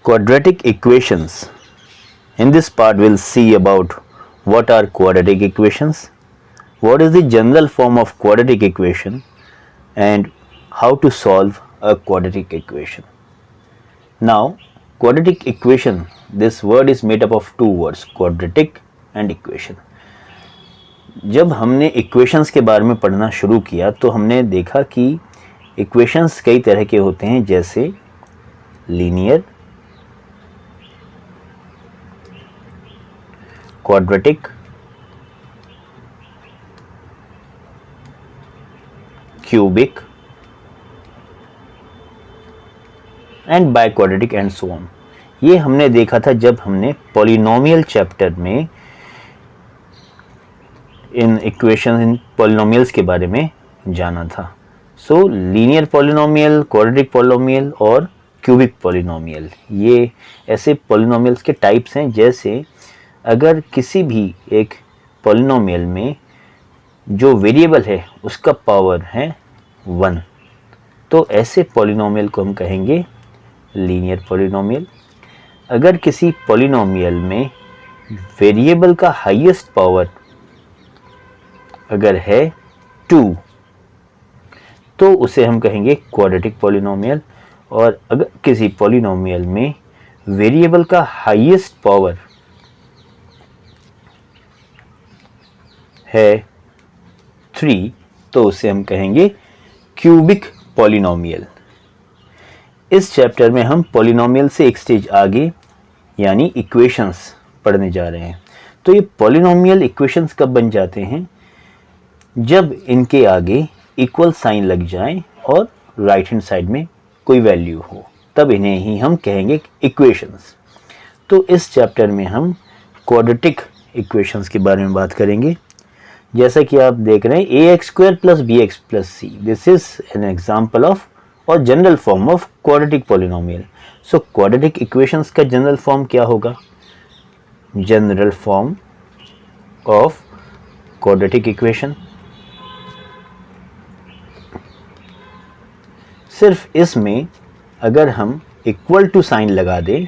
Quadratic equations. In this part we'll see about what are quadratic equations, what is the general form of quadratic equation, and how to solve a quadratic equation. Now, quadratic equation, this word is made up of two words, quadratic and equation. जब हमने equations के बारे में पढ़ना शुरू किया तो हमने देखा कि इक्वेशंस कई तरह के होते हैं, जैसे linear, quadratic, cubic and biquadratic and so on. ये हमने देखा था जब हमने पॉलिनोमियल चैप्टर में इन इक्वेशन इन पॉलिनोमियल्स के बारे में जाना था. सो लीनियर पॉलिनोमियल, क्वाड्रेटिक पॉलिनोमियल और क्यूबिक पॉलिनोमियल, ये ऐसे पॉलिनोमियल्स के टाइप्स हैं. जैसे अगर किसी भी एक पॉलिनोमियल में जो वेरिएबल है उसका पावर है 1, तो ऐसे पॉलिनोमियल को हम कहेंगे लीनियर पॉलिनोमियल. अगर किसी पॉलिनोमियल में वेरिएबल का हाईएस्ट पावर अगर है 2, तो उसे हम कहेंगे क्वाड्रेटिक पॉलिनोमियल. और अगर किसी पॉलिनोमियल में वेरिएबल का हाईएस्ट पावर है 3, तो उसे हम कहेंगे क्यूबिक पॉलिनोमियल. इस चैप्टर में हम पॉलिनोमियल से एक स्टेज आगे यानी इक्वेशंस पढ़ने जा रहे हैं. तो ये पॉलिनोमियल इक्वेशंस कब बन जाते हैं? जब इनके आगे इक्वल साइन लग जाए और राइट हैंड साइड में कोई वैल्यू हो, तब इन्हें ही हम कहेंगे इक्वेशंस. तो इस चैप्टर में हम क्वाड्रेटिक इक्वेशंस के बारे में बात करेंगे. जैसा कि आप देख रहे हैं ax² + bx + c, this is an example of our general form of quadratic polynomial. So quadratic equations का जनरल फॉर्म क्या होगा? General form of quadratic equation, सिर्फ इसमें अगर हम इक्वल टू साइन लगा दें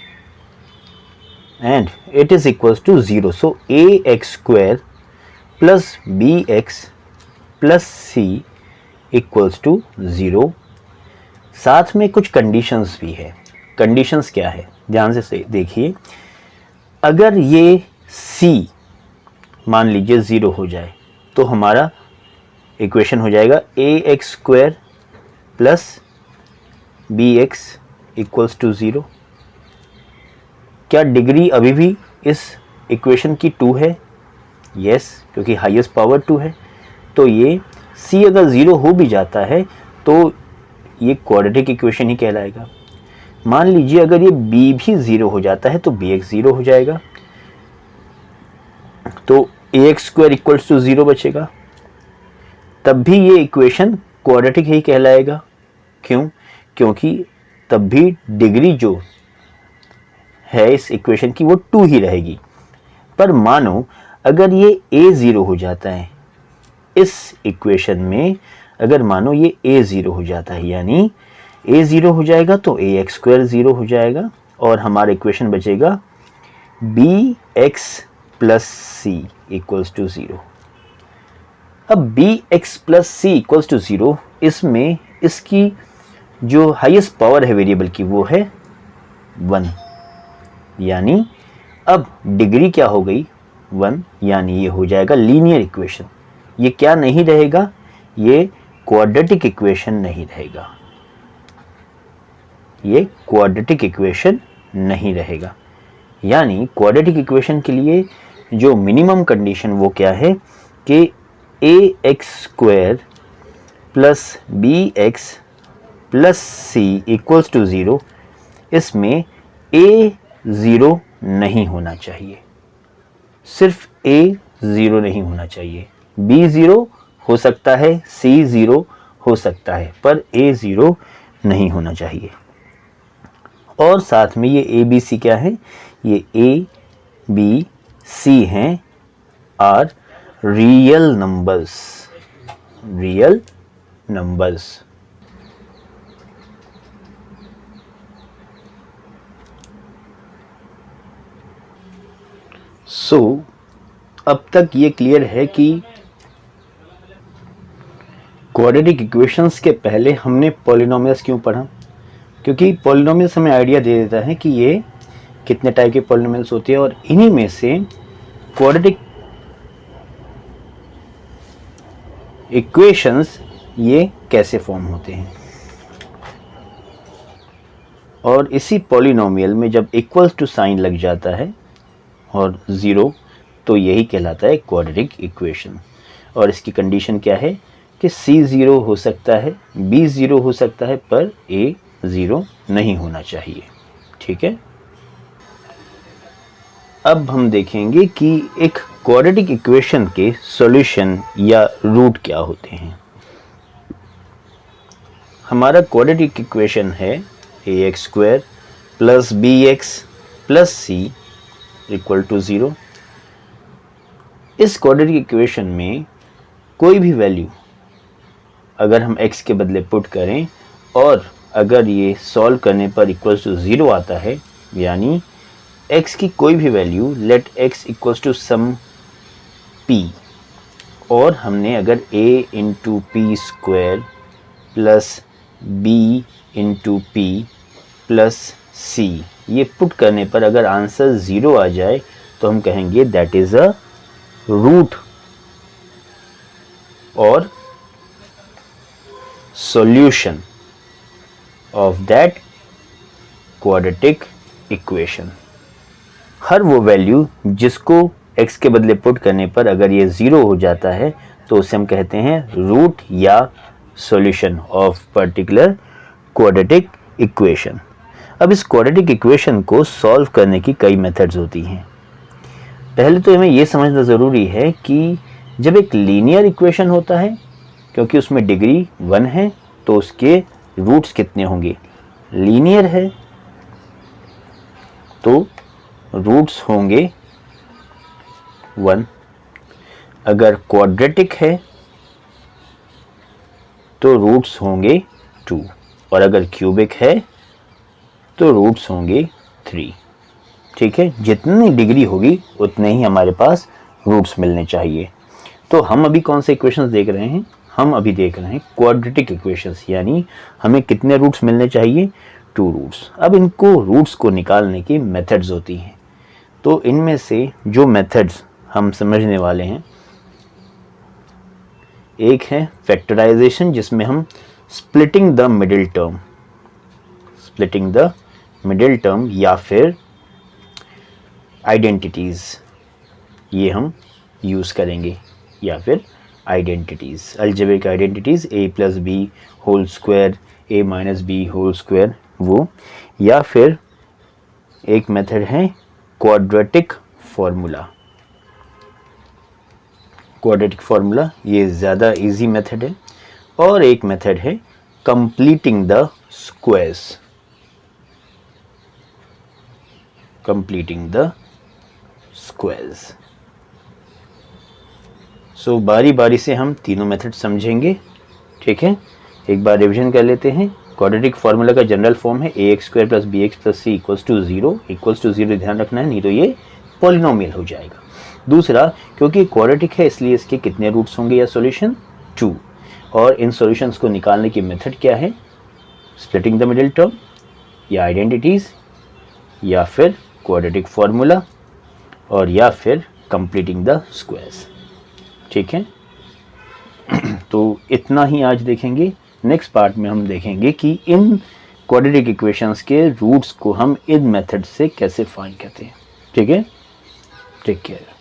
and it is equals to 0, so ax² + bx + c equals to 0. साथ में कुछ कंडीशंस भी है. कंडीशंस क्या है, ध्यान से देखिए. अगर ये c मान लीजिए 0 हो जाए तो हमारा इक्वेशन हो जाएगा ax² + bx इक्वल्स टू 0. क्या डिग्री अभी भी इस इक्वेशन की 2 है? यस, क्योंकि हाईएस्ट पावर 2 है. तो ये c अगर 0 हो भी जाता है तो ये क्वाड्रेटिक इक्वेशन ही कहलाएगा. मान लीजिए अगर ये b भी 0 हो जाता है तो bx 0 हो जाएगा, तो ax² इक्वल्स टू 0 बचेगा. तब भी ये इक्वेशन क्वाड्रेटिक ही कहलाएगा. क्यों? क्योंकि तब भी डिग्री जो है इस इक्वेशन की वो 2 ही रहेगी. पर मानो अगर ये a 0 हो जाता है, इस इक्वेशन में अगर मानो ये a 0 हो जाता है, यानी a 0 हो जाएगा तो ax² 0 हो जाएगा और हमारा इक्वेशन बचेगा bx + c इक्वल्स टू 0. अब bx + c इक्वल्स टू 0, इसमें इसकी जो हाईएस्ट पावर है वेरिएबल की वो है 1, यानी अब डिग्री क्या हो गई? 1, यानी ये हो जाएगा लीनियर इक्वेशन. ये क्या नहीं रहेगा? ये क्वाड्रेटिक इक्वेशन नहीं रहेगा. ये क्वाड्रेटिक इक्वेशन नहीं रहेगा. यानी क्वाड्रेटिक इक्वेशन के लिए जो मिनिमम कंडीशन वो क्या है कि ax² + bx + c equals to 0. इसमें a 0 नहीं होना चाहिए. सिर्फ a 0 नहीं होना चाहिए. b 0 हो सकता है, c 0 हो सकता है, पर a 0 नहीं होना चाहिए. और साथ में ये a b c क्या है? ये a b c हैं are real numbers. Real numbers. So अब तक ये क्लियर है कि क्वाड्रेटिक इक्वेशंस के पहले हमने पॉलिनोमियल्स क्यों पढ़ा, क्योंकि पॉलिनोमियल्स हमें आइडिया दे देता है कि ये कितने टाइप के पॉलिनोमियल्स होते हैं और इन्हीं में से क्वाड्रेटिक इक्वेशंस ये कैसे फॉर्म होते हैं। और इसी पॉलिनोमियल में जब इक्वल्स टू साइन लग जाता है और ज़ीरो, तो यही कहलाता है क्वाड्रेटिक इक्वेशन। और इसकी कंडीशन क्या है कि C ज़ीरो हो सकता है, B ज़ीरो हो सकता है, पर A ज़ीरो नहीं होना चाहिए। ठीक है, अब हम देखेंगे कि एक क्वाड्रेटिक इक्वेशन के सॉल्यूशन या रूट क्या होते हैं। हमारा क्वाड्रेटिक इक्वेशन है ax² + bx + c = 0। इस क्वाड्रेटिक इक्वेशन में कोई भी वैल्यू अगर हम x के बदले पुट करें और अगर ये सॉल्व करने पर =0 आता है, यानी x की कोई भी वैल्यू लेट x = सम p, और हमने अगर a × p² + b × p + c ये पुट करने पर अगर आंसर 0 आ जाए तो हम कहेंगे that is a root or solution of that quadratic equation. हर वो वैल्यू जिसको x के बदले पुट करने पर अगर ये 0 हो जाता है तो उसे हम कहते हैं रूट या solution of particular quadratic equation. अब इस क्वाड्रेटिक इक्वेशन को सॉल्व करने की कई मेथड्स होती हैं। पहले तो हमें यह समझना ज़रूरी है कि जब एक लीनियर इक्वेशन होता है, क्योंकि उसमें डिग्री 1 है, तो उसके रूट्स कितने होंगे। लीनियर है तो रूट्स होंगे 1। अगर क्वाड्रेटिक है तो रूट्स होंगे 2, और अगर क्यूबिक है तो रूट्स होंगे 3। ठीक है, जितनी डिग्री होगी उतने ही हमारे पास रूट्स मिलने चाहिए। तो हम अभी कौन से इक्वेशंस देख रहे हैं, हम अभी देख रहे हैं क्वाड्रेटिक इक्वेशंस, यानी हमें कितने रूट्स मिलने चाहिए, 2 रूट्स। अब इनको रूट्स को निकालने की मेथड्स होती हैं, तो इनमें से जो मेथड्स हम समझने वाले हैं, एक है फैक्टराइजेशन, जिसमें हम स्प्लिटिंग द मिडिल टर्म या फिर आइडेंटिटीज ये हम यूज़ करेंगे, या फिर identities, algebraic identities a + b whole square, a - b whole square वो, या फिर एक मेथड है क्वाड्रेटिक फार्मूला, ये ज़्यादा इजी मेथड है। और एक मेथड है कंप्लीटिंग द स्क्वायर्स। सो बारी बारी से हम तीनों मेथड समझेंगे। ठीक है, एक बार रिवीजन कर लेते हैं। क्वाड्रेटिक फार्मूला का जनरल फॉर्म है ax² + bx + c = 0। =0 ध्यान रखना है, नहीं तो ये पॉलिनोमियल हो जाएगा। दूसरा, क्योंकि क्वाड्रेटिक है इसलिए इसके कितने रूट्स होंगे या सॉल्यूशन 2, और इन सॉल्यूशंस को निकालने की मेथड क्या है, स्प्लिटिंग द मिडिल टर्म या आइडेंटिटीज, या फिर क्वाड्रेटिक फार्मूला, और या फिर कंप्लीटिंग द स्क्वायर्स। ठीक है, तो इतना ही आज देखेंगे। नेक्स्ट पार्ट में हम देखेंगे कि इन क्वाड्रेटिक इक्वेशंस के रूट्स को हम इन मेथड से कैसे फाइंड करते हैं। ठीक है, टेक केयर।